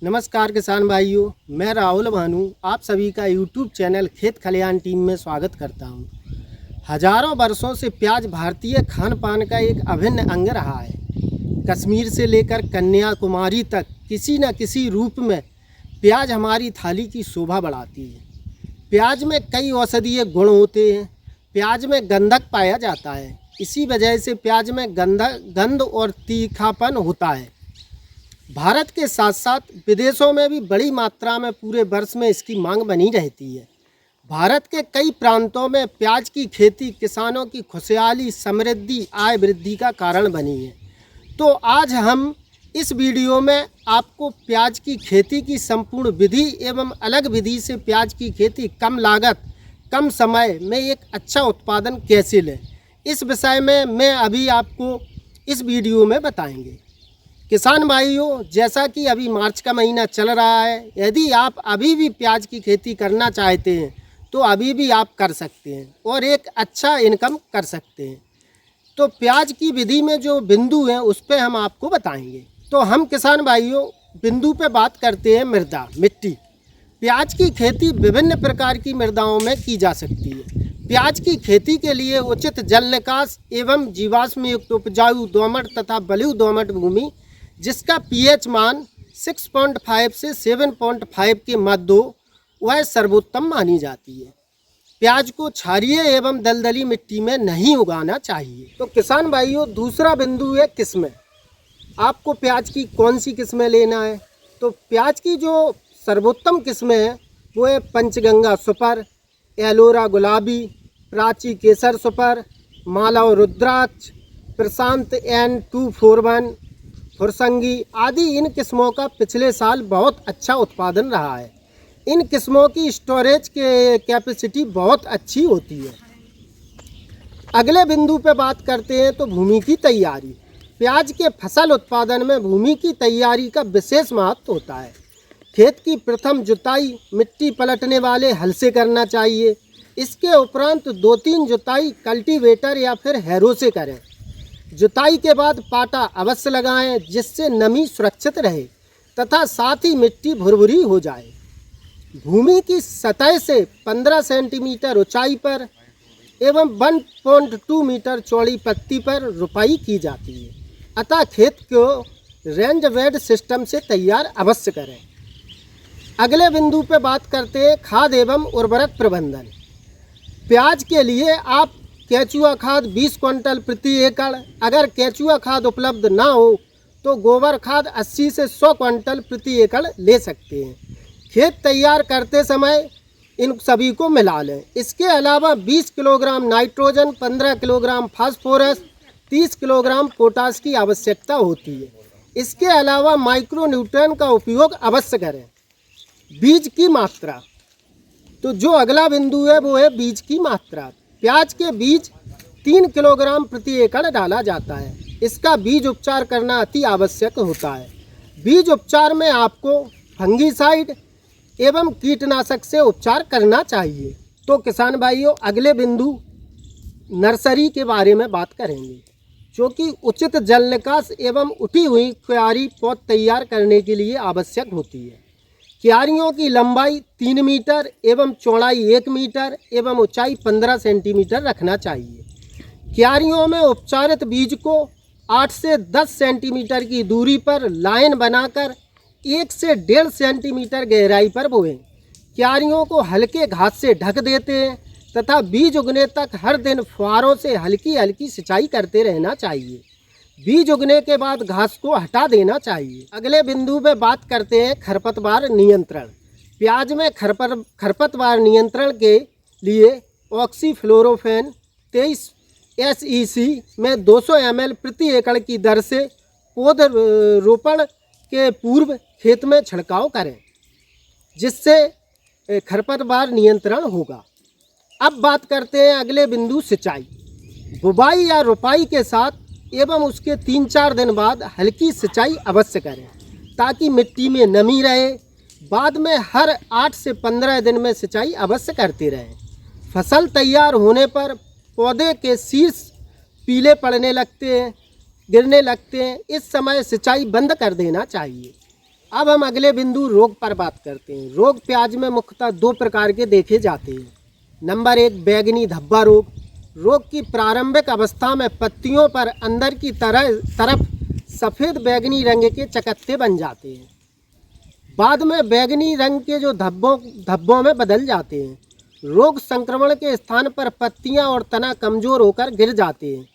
नमस्कार किसान भाइयों, मैं राहुल भानु आप सभी का यूट्यूब चैनल खेत खलियान टीम में स्वागत करता हूं। हजारों वर्षों से प्याज भारतीय खान पान का एक अभिन्न अंग रहा है। कश्मीर से लेकर कन्याकुमारी तक किसी न किसी रूप में प्याज हमारी थाली की शोभा बढ़ाती है। प्याज में कई औषधीय गुण होते हैं। प्याज में गंधक पाया जाता है, इसी वजह से प्याज में गंध और तीखापन होता है। भारत के साथ साथ विदेशों में भी बड़ी मात्रा में पूरे वर्ष में इसकी मांग बनी रहती है। भारत के कई प्रांतों में प्याज की खेती किसानों की खुशहाली, समृद्धि, आय वृद्धि का कारण बनी है। तो आज हम इस वीडियो में आपको प्याज की खेती की संपूर्ण विधि एवं अलग विधि से प्याज की खेती कम लागत, कम समय में एक अच्छा उत्पादन कैसे लें, इस विषय में मैं अभी आपको इस वीडियो में बताएंगे। किसान भाइयों, जैसा कि अभी मार्च का महीना चल रहा है, यदि आप अभी भी प्याज की खेती करना चाहते हैं तो अभी भी आप कर सकते हैं और एक अच्छा इनकम कर सकते हैं। तो प्याज की विधि में जो बिंदु हैं उस पर हम आपको बताएंगे। तो हम किसान भाइयों बिंदु पे बात करते हैं मिट्टी। प्याज की खेती विभिन्न प्रकार की मृदाओं में की जा सकती है। प्याज की खेती के लिए उचित जल निकास एवं जीवाश्म युक्त उपजाऊ दोमट तथा बलुई दोमट भूमि जिसका पीएच मान 6.5 से 7.5 के मध्य हो, वह सर्वोत्तम मानी जाती है। प्याज को क्षारीय एवं दलदली मिट्टी में नहीं उगाना चाहिए। तो किसान भाइयों, दूसरा बिंदु है किस्में। आपको प्याज की कौन सी किस्में लेना है? तो प्याज की जो सर्वोत्तम किस्में हैं वो है पंचगंगा सुपर, एलोरा गुलाबी, प्राची केसर सुपर, मालव रुद्राक्ष, प्रशांत N241, फुरसंगी आदि। इन किस्मों का पिछले साल बहुत अच्छा उत्पादन रहा है। इन किस्मों की स्टोरेज के कैपेसिटी बहुत अच्छी होती है। अगले बिंदु पे बात करते हैं तो भूमि की तैयारी। प्याज के फसल उत्पादन में भूमि की तैयारी का विशेष महत्व होता है। खेत की प्रथम जुताई मिट्टी पलटने वाले हल से करना चाहिए। इसके उपरांत 2-3 जुताई कल्टीवेटर या फिर हैरो से करें। जुताई के बाद पाटा अवश्य लगाएं जिससे नमी सुरक्षित रहे तथा साथ ही मिट्टी भुरभुरी हो जाए। भूमि की सतह से 15 सेंटीमीटर ऊंचाई पर एवं 1.2 मीटर चौड़ी पत्ती पर रुपाई की जाती है। अतः खेत को रेंज बेड सिस्टम से तैयार अवश्य करें। अगले बिंदु पर बात करते हैं खाद एवं उर्वरक प्रबंधन। प्याज के लिए आप केचुआ खाद 20 क्विंटल प्रति एकड़, अगर केचुआ खाद उपलब्ध ना हो तो गोबर खाद 80 से 100 क्विंटल प्रति एकड़ ले सकते हैं। खेत तैयार करते समय इन सभी को मिला लें। इसके अलावा 20 kilogram nitrogen, 15 kilogram phosphorus, 30 kilogram potash की आवश्यकता होती है। इसके अलावा माइक्रोन्यूट्रिएंट का उपयोग अवश्य करें। बीज की मात्रा, तो जो अगला बिंदु है वो है बीज की मात्रा। प्याज के बीज 3 किलोग्राम प्रति एकड़ डाला जाता है। इसका बीज उपचार करना अति आवश्यक होता है। बीज उपचार में आपको फंगीसाइड एवं कीटनाशक से उपचार करना चाहिए। तो किसान भाइयों, अगले बिंदु नर्सरी के बारे में बात करेंगे, जो कि उचित जल निकास एवं उठी हुई क्यारी पौध तैयार करने के लिए आवश्यक होती है। क्यारियों की लंबाई 3 मीटर एवं चौड़ाई 1 मीटर एवं ऊंचाई 15 सेंटीमीटर रखना चाहिए। क्यारियों में उपचारित बीज को 8 से 10 सेंटीमीटर की दूरी पर लाइन बनाकर 1 से 1.5 सेंटीमीटर गहराई पर बोएं। क्यारियों को हल्के घास से ढक देते हैं तथा बीज उगने तक हर दिन फुहारों से हल्की हल्की सिंचाई करते रहना चाहिए। बीज उगने के बाद घास को हटा देना चाहिए। अगले बिंदु पे बात करते हैं खरपतवार नियंत्रण। प्याज में खरपतवार नियंत्रण के लिए ऑक्सीफ्लोरोफेन 23 SEC में 200 ml प्रति एकड़ की दर से पौध रोपण के पूर्व खेत में छिड़काव करें, जिससे खरपतवार नियंत्रण होगा। अब बात करते हैं अगले बिंदु सिंचाई। बुवाई या रोपाई के साथ एवं उसके 3-4 दिन बाद हल्की सिंचाई अवश्य करें ताकि मिट्टी में नमी रहे। बाद में हर 8 से 15 दिन में सिंचाई अवश्य करते रहें। फसल तैयार होने पर पौधे के शीर्ष पीले पड़ने लगते हैं, गिरने लगते हैं। इस समय सिंचाई बंद कर देना चाहिए। अब हम अगले बिंदु रोग पर बात करते हैं। रोग प्याज में मुख्यतः 2 प्रकार के देखे जाते हैं। नंबर 1 बैंगनी धब्बा रोग। रोग की प्रारंभिक अवस्था में पत्तियों पर अंदर की तरफ सफ़ेद बैंगनी रंग के चकत्ते बन जाते हैं। बाद में बैंगनी रंग के जो धब्बों में बदल जाते हैं। रोग संक्रमण के स्थान पर पत्तियां और तना कमज़ोर होकर गिर जाते हैं।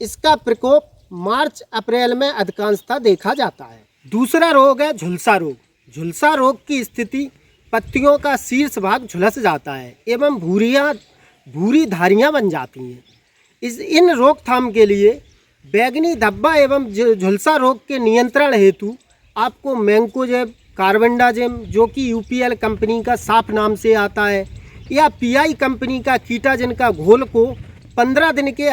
इसका प्रकोप मार्च अप्रैल में अधिकांशतः देखा जाता है। दूसरा रोग है झुलसा रोग। झुलसा रोग की स्थिति पत्तियों का शीर्ष भाग झुलस जाता है एवं भूरी धारियां बन जाती हैं। इन रोकथाम के लिए बैंगनी धब्बा एवं झुलसा रोग के नियंत्रण हेतु आपको मैंकोजेब, कार्बेंडाजिम जो कि यूपीएल कंपनी का साफ नाम से आता है, या पीआई कंपनी का कीटाजिन का घोल को 15 दिन के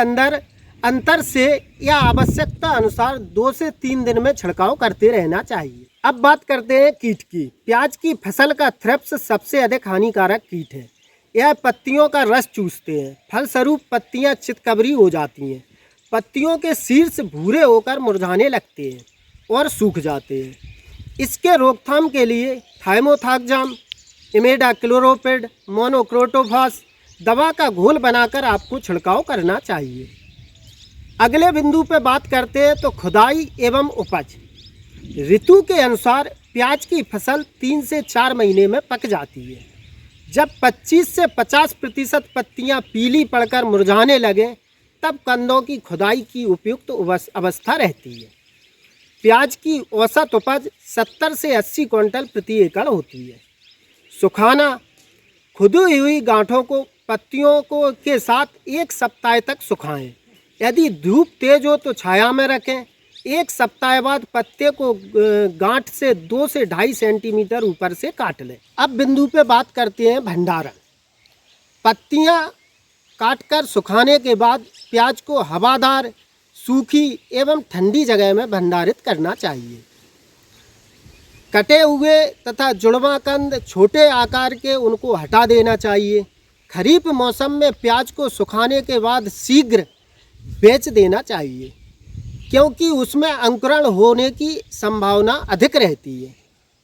अंतर से या आवश्यकता अनुसार 2 से 3 दिन में छिड़काव करते रहना चाहिए। अब बात करते हैं कीट की। प्याज की फसल का थ्रिप्स सबसे अधिक हानिकारक कीट है। यह पत्तियों का रस चूसते हैं, फलस्वरूप पत्तियां चितकबरी हो जाती हैं। पत्तियों के शीर्ष भूरे होकर मुरझाने लगते हैं और सूख जाते हैं। इसके रोकथाम के लिए थाइमोथाक्जाम, इमेडाक्लोरोपिड, मोनोक्रोटोफास दवा का घोल बनाकर आपको छिड़काव करना चाहिए। अगले बिंदु पर बात करते हैं तो खुदाई एवं उपज। ऋतु के अनुसार प्याज की फसल 3 से 4 महीने में पक जाती है। जब 25 से 50% पत्तियां पीली पड़कर मुरझाने लगें तब कंदों की खुदाई की उपयुक्त अवस्था रहती है। प्याज की औसत उपज 70 से 80 क्विंटल प्रति एकड़ होती है। सुखाना। खुदी हुई गांठों को पत्तियों के साथ 1 सप्ताह तक सुखाएं। यदि धूप तेज हो तो छाया में रखें। 1 सप्ताह बाद पत्ते को गांठ से 2 से 2.5 सेंटीमीटर ऊपर से काट लें। अब बिंदु पे बात करते हैं भंडारण। पत्तियां काटकर सुखाने के बाद प्याज को हवादार, सूखी एवं ठंडी जगह में भंडारित करना चाहिए। कटे हुए तथा जुड़वा कंद छोटे आकार के उनको हटा देना चाहिए। खरीफ मौसम में प्याज को सुखाने के बाद शीघ्र बेच देना चाहिए क्योंकि उसमें अंकुरण होने की संभावना अधिक रहती है।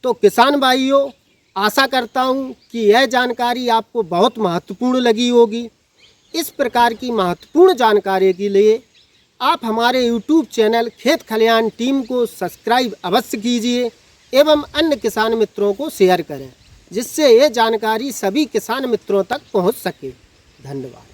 तो किसान भाइयों, आशा करता हूँ कि यह जानकारी आपको बहुत महत्वपूर्ण लगी होगी। इस प्रकार की महत्वपूर्ण जानकारी के लिए आप हमारे YouTube चैनल खेत खलियान टीम को सब्सक्राइब अवश्य कीजिए एवं अन्य किसान मित्रों को शेयर करें, जिससे ये जानकारी सभी किसान मित्रों तक पहुँच सके। धन्यवाद।